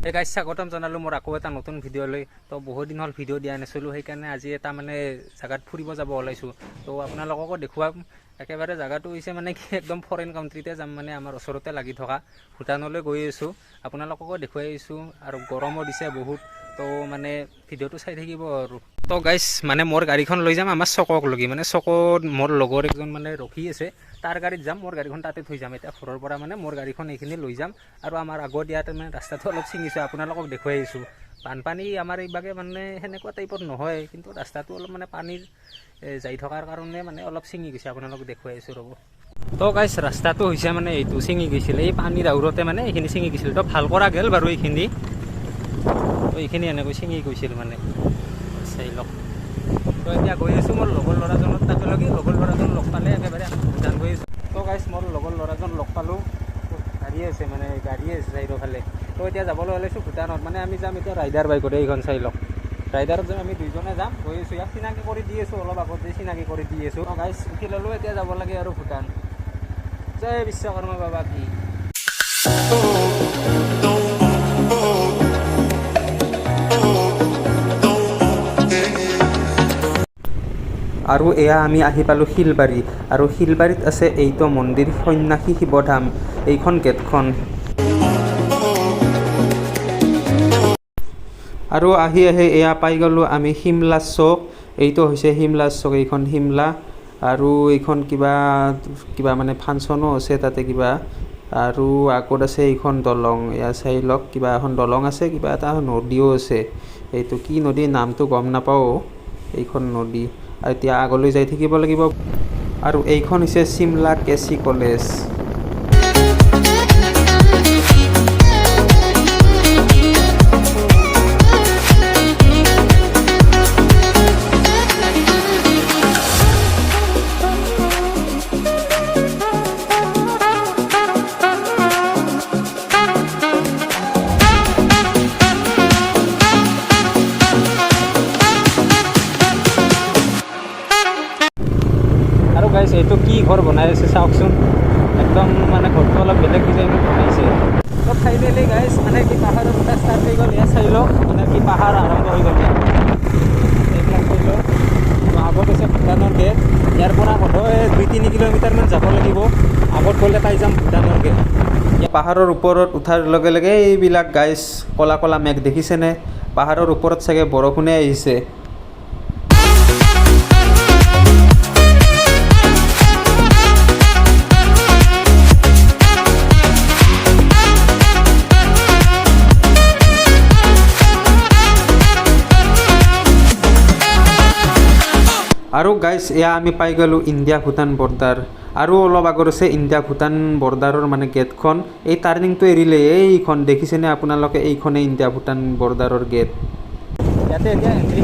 এই গাইজ স্বাগতম জনালোঁ মোৰ আকৌ এটা নতুন ভিডিঅ'লৈ। তো বহুত দিন হ'ল ভিডিঅ' দিয়া নাছিলোঁ, সেইকাৰণে আজি এটা মানে জেগাত ফুৰিব যাব ওলাইছোঁ। তো আপোনালোককো দেখুৱাম। একেবাৰে জেগাটো হৈছে মানে কি একদম ফৰেইন কাণ্ট্ৰিতে যাম, মানে আমাৰ ওচৰতে লাগি থকা ভূটানলৈ গৈ আছোঁ। আপোনালোককো দেখুৱাই আছোঁ আৰু গৰমো দিছে বহুত, তো মানে ভিডিঅ'টো চাই থাকিব আৰু। তো গাইজ মানে মোৰ গাড়ীখন লৈ যাম আমাৰ চকক লগি, মানে চকত মোৰ লগৰ একজন মানে ৰখি আছে, তাৰ গাড়ীত যাম, মোৰ গাড়ীখন তাতে থৈ যাম। এতিয়া ঘৰৰ পৰা মানে মোৰ গাড়ীখন এইখিনি লৈ যাম আৰু আমাৰ আগত ইয়াতে মানে ৰাস্তাটো অলপ ছিঙিছোঁ, আপোনালোকক দেখুৱাই আহিছোঁ। বানপানী আমাৰ এইভাগে মানে সেনেকুৱা টাইপত নহয়, কিন্তু ৰাস্তাটো অলপ মানে পানীৰ যাই থকাৰ কাৰণে মানে অলপ ছিঙি গৈছে, আপোনালোকক দেখুৱাই আহিছোঁ ৰ'ব। তো গাইজ ৰাস্তাটো হৈছে মানে এইটো ছিঙি গৈছিল, এই পানীৰ আউৰতে মানে এইখিনি ছিঙি গৈছিল। তো ভাল কৰা গ'ল বাৰু এইখিনি, তো এইখিনি এনেকৈ ছিঙি গৈছিল মানে, চাই লওক। তো এতিয়া গৈ আছোঁ মোৰ লগৰ ল'ৰাজনৰ তাকে লগি, লগৰ ল'ৰাজন লগ পালে একেবাৰে ভূটান গৈ আছোঁ। তো গাইজ মোৰ লগৰ ল'ৰাজন লগ পালোঁ, গাড়ী আছে মানে গাড়ী আছে চাইডৰফালে। তো এতিয়া যাবলৈ ওলাইছোঁ ভূটানত, মানে আমি যাম এতিয়া ৰাইডাৰ বাইকত, এইখন চাই লওক। ৰাইডাৰত যাম, আমি দুইজনে যাম, গৈ আছোঁ। ইয়াক চিনাকি কৰি দি আছোঁ, অলপ আগত যে চিনাকি কৰি দি আছোঁ। গাইজ উঠি ল'লোঁ, এতিয়া যাব লাগে আৰু ভূটান। জয় বিশ্বকৰ্মা বাবা কি। আৰু এয়া আমি আহি পালোঁ শিলবাৰী, আৰু শিলবাৰীত আছে এইটো মন্দিৰ সন্যাসী শিৱধাম, এইখন গেটখন। আৰু আহি এয়া পাই গ'লোঁ আমি শিমলা চক, এইটো হৈছে শিমলা চক, এইখন শিমলা। আৰু এইখন কিবা মানে ফাংচনো আছে তাতে কিবা, আৰু আগত আছে এইখন দলং, এয়া চাই লওক, কিবা এখন দলং আছে, কিবা এটা নদীও আছে, এইটো কি নদী নামটো গম নাপাওঁ, এইখন নদী। আৰু এতিয়া আগলৈ যাই থাকিব লাগিব, আৰু এইখন হৈছে চিমলা কেচি কলেজ। আৰু গাইছ এইটো কি ঘৰ বনাই আছে চাওকচোন, একদম মানে ঘৰটো অলপ বেলেগ ডিজাইনত বনাইছে। তো ফাইনেলি গাইছ মানে কি পাহাৰৰ পৰা ষ্টাৰ্ট হৈ গ'ল, ইয়াত চাই লওক, মানে কি পাহাৰ আৰম্ভ হৈ গ'ল ইয়াত, এইবিলাক চাই লওক। আগত হৈছে ভূটানৰ গেট, ইয়াৰ পৰা বোধহয় 2-3 কিলোমিটাৰমান যাব লাগিব, আগত গ'লে পাই যাম ভূটানৰ গেট। পাহাৰৰ ওপৰত উঠাৰ লগে লগে এইবিলাক গাইছ ক'লা ক'লা মেঘ দেখিছেনে, পাহাৰৰ ওপৰত চাগে বৰষুণে আহিছে। আৰু গাইছ এয়া আমি পাই গ'লোঁ ইণ্ডিয়া ভূটান বৰ্ডাৰ, আৰু অলপ আগত আছে ইণ্ডিয়া ভূটান বৰ্ডাৰৰ মানে গেটখন। এই টাৰ্ণিংটো এৰিলে এইখন দেখিছেনে আপোনালোকে, এইখনেই ইণ্ডিয়া ভূটান বৰ্ডাৰৰ গেট। ইয়াতে এতিয়া এণ্ট্ৰি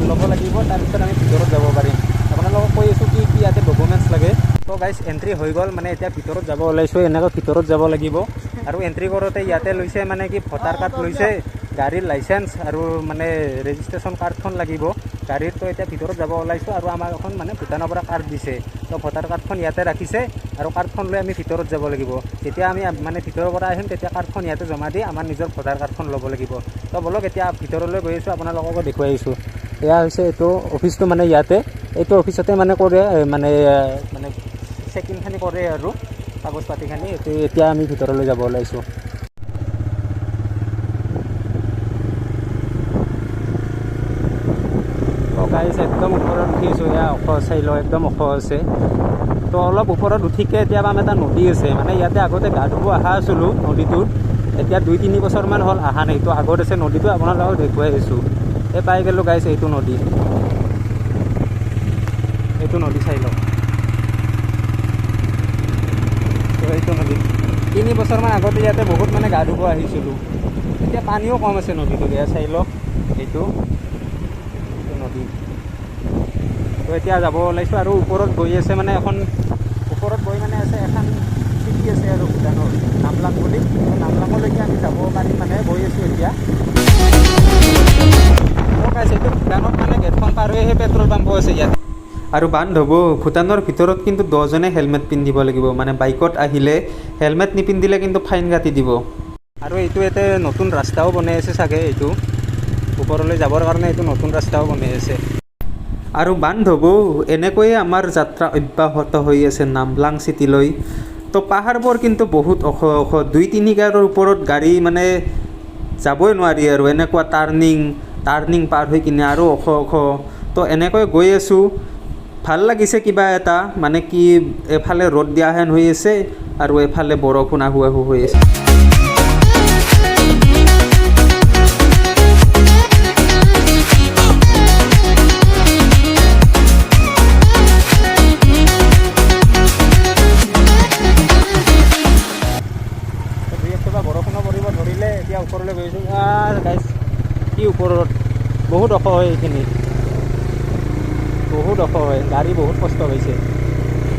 ল'ব লাগিব, তাৰপিছত আমি ভিতৰত যাব পাৰিম। আপোনালোকক কৈ আছোঁ কি কি ইয়াতে ডকুমেণ্টছ লাগে। তো গাইছ এণ্ট্ৰি হৈ গ'ল, মানে এতিয়া ভিতৰত যাব ওলাইছোঁ, এনেকৈ ভিতৰত যাব লাগিব। আৰু এণ্ট্ৰি কৰোঁতে ইয়াতে লৈছে মানে কি ভোটাৰ কাৰ্ড লৈছে, গাড়ীৰ লাইচেঞ্চ আৰু মানে ৰেজিষ্ট্ৰেশ্যন কাৰ্ডখন লাগিব গাড়ীৰ। তো এতিয়া ভিতৰত যাব ওলাইছোঁ, আৰু আমাৰ এখন মানে ভূটানৰ পৰা কাৰ্ড দিছে, তো ভোটাৰ কাৰ্ডখন ইয়াতে ৰাখিছে, আৰু কাৰ্ডখন লৈ আমি ভিতৰত যাব লাগিব। যেতিয়া আমি মানে ভিতৰৰ পৰা আহিম তেতিয়া কাৰ্ডখন ইয়াতে জমা দি আমাৰ নিজৰ ভোটাৰ কাৰ্ডখন ল'ব লাগিব। তো বলক এতিয়া ভিতৰলৈ গৈ আছোঁ, আপোনালোককো দেখুৱাই আহিছোঁ। এয়া হৈছে এইটো অফিচটো, মানে ইয়াতে এইটো অফিচতে মানে কৰে, মানে চেকিংখিনি কৰে আৰু কাগজ পাতিখিনি। এতিয়া আমি ভিতৰলৈ যাব ওলাইছোঁ। গাইছ একদম ওপৰত উঠিছোঁ, এয়া ওখ চাই লওঁ, একদম ওখ আছে। তো অলপ ওপৰত উঠিকে এতিয়া পাম এটা নদী আছে, মানে ইয়াতে আগতে গা ধুব অহা আছিলোঁ নদীটোত, এতিয়া 2-3 বছৰমান হ'ল অহা নাই। তো আগত আছে নদীটো, আপোনালোকক দেখুৱাই আহিছোঁ। এই পাই গ'লোঁ গাইছ এইটো নদী, এইটো নদী চাই লওক। তো এইটো নদী 3 বছৰমান আগতে ইয়াতে বহুত মানে গা ধুব আহিছিলোঁ, এতিয়া পানীও কম আছে নদীটোত, এয়া চাই লওক, এইটো নদী। তো এতিয়া যাব ওলাইছোঁ, আৰু ওপৰত গৈ আছে মানে এখন, ওপৰত গৈ মানে আছে এখন চিটি আছে আৰু ভূটানৰ নামলাং বুলি, নামলাঙলৈকে আমি যাব পাৰিম, মানে গৈ আছোঁ এতিয়া। এইটো ভূটানত মানে গেটখন পাৰ হৈ সেই পেট্ৰল পাম্পো আছে ইয়াত। আৰু বান্ধ হ'ব, ভূটানৰ ভিতৰত কিন্তু 10জনে হেলমেট পিন্ধিব লাগিব, মানে বাইকত আহিলে হেলমেট নিপিন্ধিলে কিন্তু ফাইন কাটি দিব। আৰু এইটো ইয়াতে নতুন ৰাস্তাও বনাই আছে চাগে, এইটো ওপৰলৈ যাবৰ কাৰণে এইটো নতুন ৰাস্তাও বনাই আছে। আৰু বান্ধৱো এনেকৈয়ে আমাৰ যাত্ৰা অব্যাহত হৈ আছে নামলাং চিটিলৈ। তো পাহাৰবোৰ কিন্তু বহুত ওখ ওখ, 2-3 গাড়ীৰ ওপৰত গাড়ী মানে যাবই নোৱাৰি আৰু এনেকুৱা টাৰ্ণিং পাৰ হৈ কিনে আৰু ওখ ওখ। তো এনেকৈ গৈ আছোঁ, ভাল লাগিছে কিবা এটা, মানে কি এফালে ৰ'দ দিয়া হেন হৈ আছে আৰু এফালে বৰষুণ আহু আহু হৈ আছে। বৰষুণো পৰিব ধৰিলে, এতিয়া ওপৰলৈ গৈছোঁ। গাইছ কি ওপৰত বহুত ওখ হয়, এইখিনি বহুত ওখ হয়, গাড়ী বহুত কষ্ট হৈছে।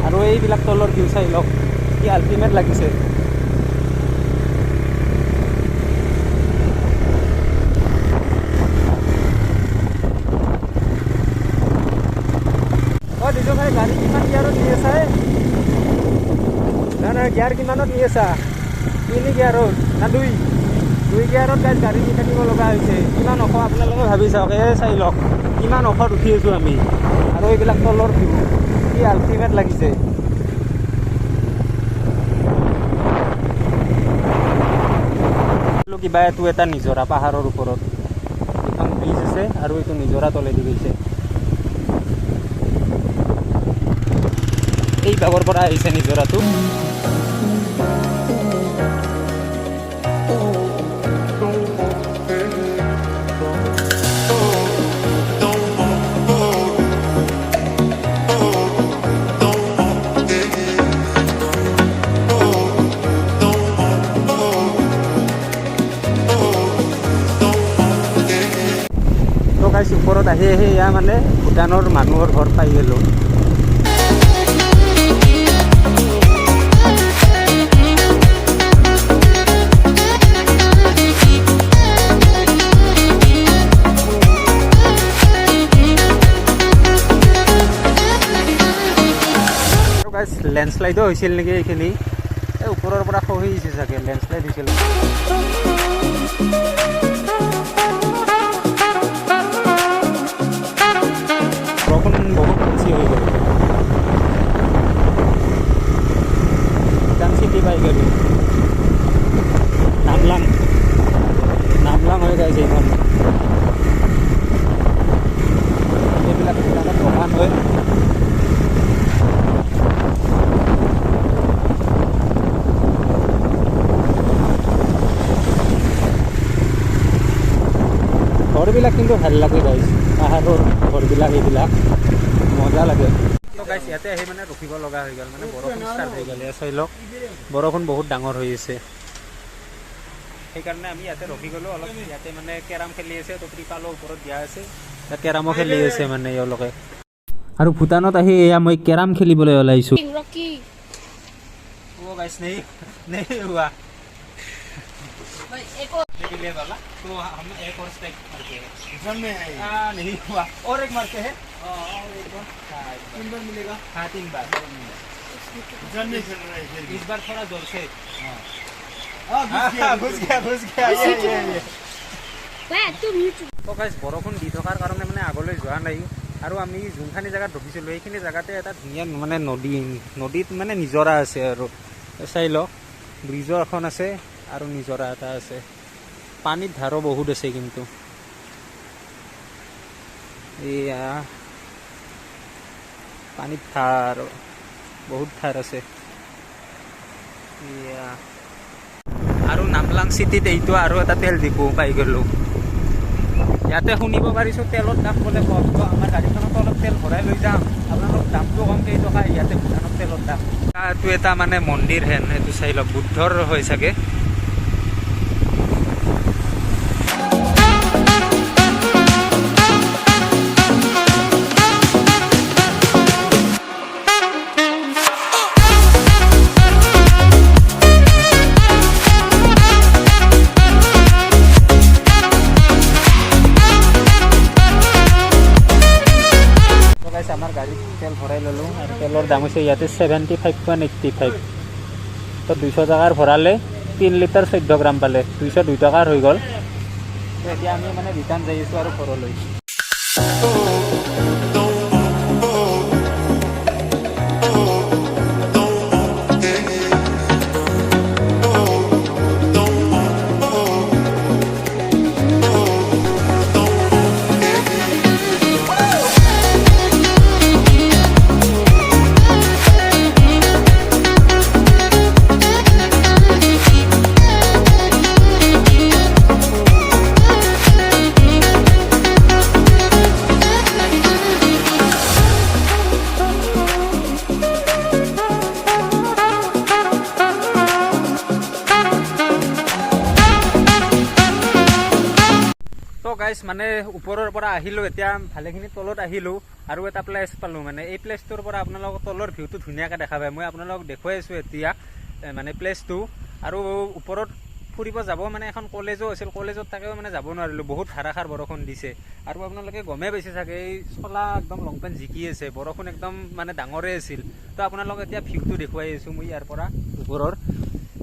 আৰু এইবিলাক তলৰ ভিউ চাই লওক, কি আল্টিমেট লাগিছে। দিছো ভাই, গাড়ী কিমান গিয়াৰত নি আছা? নাই গিয়াৰ কিমানত নি আছা? 3 গিয়াৰত না 2 গিয়াৰত গাইজ গাড়ী নি থাকিব লগা হৈছে। কিমান ওখ আপোনালোকে ভাবি চাওক, চাই লওক কিমান ওখত উঠি আছোঁ আমি। আৰু এইবিলাক তলৰ ভিউ কি আল্টিমেট লাগিছে। কিবা এইটো এটা নিজৰা পাহাৰৰ ওপৰত, এখন ব্ৰিজ আছে আৰু এইটো নিজৰা তলেদি গৈছে। এই ভাগৰ পৰা আহিছে নিজৰাটো। ওপৰত আহি এয়া মানে ভূটানৰ মানুহৰ ঘৰ পাই গ'লোঁ। লেণ্ডশ্লাইডো হৈছিল নেকি এইখিনি, এই ওপৰৰ পৰা খহি আহিছে চাগে, লেণ্ডশ্লাইড হৈছিল। বৰষুণ বহুত বেছি হৈ গ'ল, ভূটান চিটি পাই গ'লোঁ। নামলাং হৈ গৈছে এইখন। এইবিলাক ভূটানত প্ৰধান হয়। ঘৰবিলাক কিন্তু ভাল লাগে গাইছ, পাহাৰৰ ঘৰবিলাক এইবিলাক মজা লাগে। তো গাইছ ইয়াতে আহি মানে ৰখিব লগা হৈ গ'ল, মানে বৰষুণ ষ্টাৰ্ট হৈ গ'ল। চাই লওক বৰষুণ বহুত ডাঙৰ হৈ আছে, সেইকাৰণে আমি ইয়াতে ৰখি গ'লোঁ অলপ। ইয়াতে মানে কেৰাম খেলি আছে, তো ত্ৰিপালৰ ওপৰত দিয়া আছে, কেৰামো খেলি আছে মানে এওঁলোকে। আৰু ভূটানত আহি এয়া মই কেৰাম খেলিবলৈ ওলাইছোঁ। गाइस नहीं हुआ ले वाला तो हम एक और स्टेक करते हैं जन में है नहीं हुआ और एक मारते हैं और एक बार 3 बार मिलेगा। हाँ 3 बार जन नहीं खेल रहा है इस बार थोड़ा जोर से घुस गया ये तो गाइस বৰষুণ দি থকাৰ কাৰণে মানে আগলৈ যোৱা নাই। আৰু আমি যোনখানি জায়গাত ৰখিছিলোঁ সেইখিনি জায়গাতে এটা ধুনীয়া মানে নদীত মানে নিজৰা আছে আৰু চাই লওক ব্ৰিজৰ এখন আছে আৰু নিজৰা এটা আছে। পানীত ধাৰো বহুত আছে কিন্তু এয়া পানীত ধাৰ বহুত ধাৰ আছে এয়া। আৰু নামলাং চিটিত এইটো আৰু এটা তেল ডিপু পাই গ'লোঁ। ইয়াতে শুনিব পাৰিছোঁ তেলৰ দাম বোলে কম, তো আমাৰ গাড়ীখনতো অলপ তেল ভৰাই লৈ যাম। আপোনালোক দামটো কম কেইটকা ইয়াতে ভূটানত তেলৰ দাম। এইটো এটা মানে মন্দিৰ হেন, এইটো চাই লওক বুদ্ধৰ হয় চাগে। আমাৰ গাড়ীত তেল ভৰাই ল'লোঁ আৰু তেলৰ দাম হৈছে ইয়াতে 75.85। তো 200 টকাৰ ভৰালে 3 লিটাৰ 14 গ্ৰাম পালে 202 টকাৰ হৈ গ'ল। তো এতিয়া আমি মানে ৰিটাৰ্ণ যাই আছোঁ আৰু ঘৰলৈ। তো গাইজ মানে ওপৰৰ পৰা আহিলোঁ, এতিয়া ভালেখিনি তলত আহিলোঁ আৰু এটা প্লেচ পালোঁ। মানে এই প্লেচটোৰ পৰা আপোনালোকক তলৰ ভিউটো ধুনীয়াকৈ দেখা পায়। মই আপোনালোকক দেখুৱাই আছোঁ এতিয়া মানে প্লেচটো। আৰু ওপৰত ফুৰিব যাব মানে এখন কলেজো আছিল, কলেজত তাকেও মানে যাব নোৱাৰিলোঁ, বহুত ধাৰাসাৰ বৰষুণ দিছে। আৰু আপোনালোকে গমেই পাইছে চাগে এই চলা একদম লং পেণ্ট জিকি আছে, বৰষুণ একদম মানে ডাঙৰেই আছিল। তো আপোনালোকক এতিয়া ভিউটো দেখুৱাই আছোঁ মই ইয়াৰ পৰা ওপৰৰ।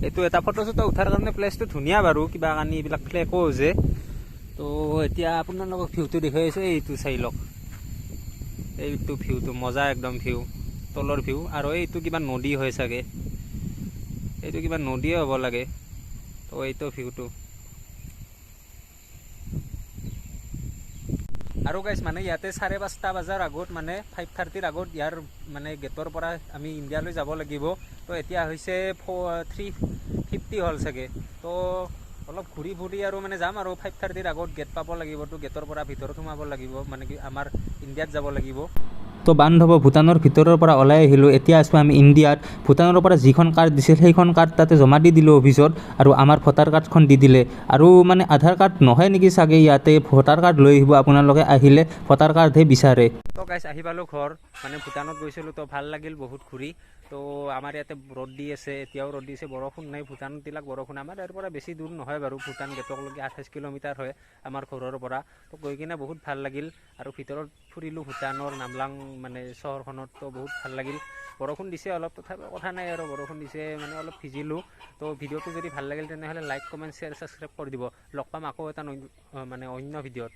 এইটো এটা ফটো চটো উঠাৰ কাৰণে প্লেচটো ধুনীয়া বাৰু, কিবা কানি এইবিলাক ফ্লেকো হৈছে। তো এতিয়া আপোনালোকক ভিউটো দেখুৱাই আছোঁ, এইটো চাই লওক, এইটো ভিউটো মজা একদম ভিউ, তলৰ ভিউ। আৰু এইটো কিবা নদী হয় চাগে, এইটো কিবা নদীয়ে হ'ব লাগে। তো এইটো ভিউটো। আৰু গাইজ মানে ইয়াতে 5:30 বজাৰ আগত মানে 5:30 আগত ইয়াৰ মানে গেটৰ পৰা আমি ইণ্ডিয়ালৈ যাব লাগিব। তো এতিয়া হৈছে 3:50 হ'ল চাগে। তো অলপ ঘূৰি ফুৰি আৰু মানে যাম আৰু 5:30 আগত গেট পাব লাগিব। তো গেটৰ পৰা ভিতৰত সোমাব লাগিব, মানে কি আমাৰ ইণ্ডিয়াত যাব লাগিব। তো বান্ধৱ ভূটানৰ ভিতৰৰ পৰা ওলাই আহিলোঁ, এতিয়া আছোঁ আমি ইণ্ডিয়াত। ভূটানৰ পৰা যিখন কাৰ্ড দিছিল সেইখন কাৰ্ড তাতে জমা দি দিলোঁ অফিচত, আৰু আমাৰ ভোটাৰ কাৰ্ডখন দি দিলে। আৰু মানে আধাৰ কাৰ্ড নহয় নেকি চাগে ইয়াতে, ভোটাৰ কাৰ্ড লৈ আহিব আপোনালোকে, আহিলে ভোটাৰ কাৰ্ডহে বিচাৰে। তো গাইজ আহি পালোঁ ঘৰ, মানে ভূটানত গৈছিলোঁ। তো ভাল লাগিল বহুত ঘূৰি। তো আমাৰ ইয়াতে ৰ'দ দি আছে, এতিয়াও ৰ'দ দি আছে, বৰষুণ নাই। ভূটানত দিলাক বৰষুণ, আমাৰ ইয়াৰ পৰা বেছি দূৰ নহয় বাৰু, ভূটান গেটকলৈকে 28 কিলোমিটাৰ হয় আমাৰ ঘৰৰ পৰা। তো গৈ কিনে বহুত ভাল লাগিল আৰু ভিতৰত ফুৰিলোঁ ভূটানৰ নামলাং মানে চহৰখনত। তো বহুত ভাল লাগিল। বৰষুণ দিছে অলপ, তথাপিও কথা নাই আৰু, বৰষুণ দিছে মানে অলপ ভিজিলোঁ। তো ভিডিঅ'টো যদি ভাল লাগিল তেনেহ'লে লাইক, কমেণ্ট, শ্বেয়াৰ, ছাবস্ক্ৰাইব কৰি দিব। লগ পাম আকৌ এটা মানে অন্য ভিডিঅ'ত।